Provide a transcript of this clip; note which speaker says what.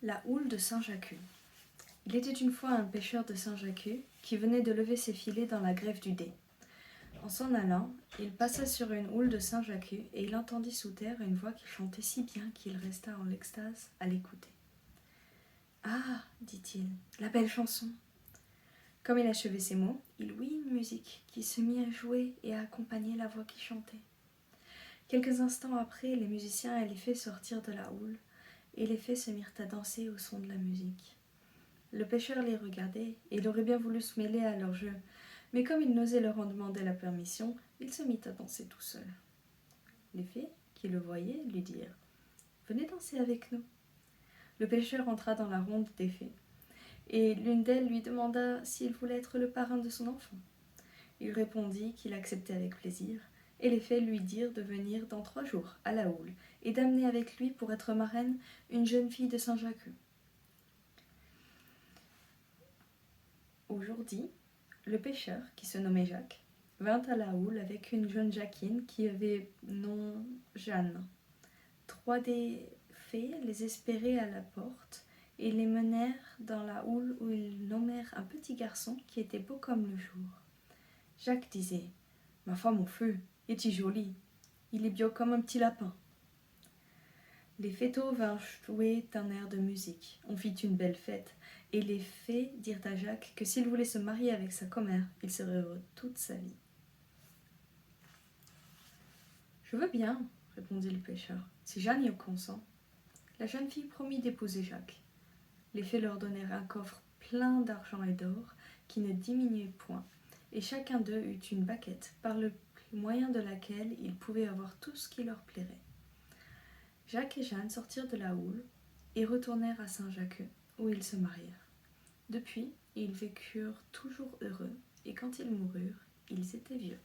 Speaker 1: La houle de Saint-Jacques. Il était une fois un pêcheur de Saint-Jacques qui venait de lever ses filets dans la grève du Dé. En s'en allant, il passa sur une houle de Saint-Jacques et il entendit sous terre une voix qui chantait si bien qu'il resta en extase à l'écouter. « Ah, dit-il, la belle chanson !» Comme il achevait ces mots, il ouït une musique qui se mit à jouer et à accompagner la voix qui chantait. Quelques instants après, les musiciens et les fées sortirent de la houle, et les fées se mirent à danser au son de la musique. Le pêcheur les regardait, et il aurait bien voulu se mêler à leur jeu, mais comme il n'osait leur en demander la permission, il se mit à danser tout seul. Les fées, qui le voyaient, lui dirent « Venez danser avec nous ». Le pêcheur entra dans la ronde des fées, et l'une d'elles lui demanda s'il voulait être le parrain de son enfant. Il répondit qu'il acceptait avec plaisir, et les fées lui dirent de venir dans 3 jours à la houle, et d'amener avec lui pour être marraine une jeune fille de Saint-Jacques. Aujourd'hui, le pêcheur, qui se nommait Jacques, vint à la houle avec une jeune Jacquine qui avait nom Jeanne. 3 des fées les espéraient à la porte et les menèrent dans la houle où ils nommèrent un petit garçon qui était beau comme le jour. Jacques disait « Ma femme au feu, est-il joli? Il est bio comme un petit lapin. » Les féteaux vinrent jouer un air de musique. On fit une belle fête, et les fées dirent à Jacques que s'il voulait se marier avec sa commère, il serait heureux toute sa vie. « Je veux bien, répondit le pêcheur, si Jeanne y consent. » La jeune fille promit d'épouser Jacques. Les fées leur donnèrent un coffre plein d'argent et d'or, qui ne diminuait point, et chacun d'eux eut une baquette, par le moyen de laquelle ils pouvaient avoir tout ce qui leur plairait. Jacques et Jeanne sortirent de la houle et retournèrent à Saint-Jacques, où ils se marièrent. Depuis, ils vécurent toujours heureux, et quand ils moururent, ils étaient vieux.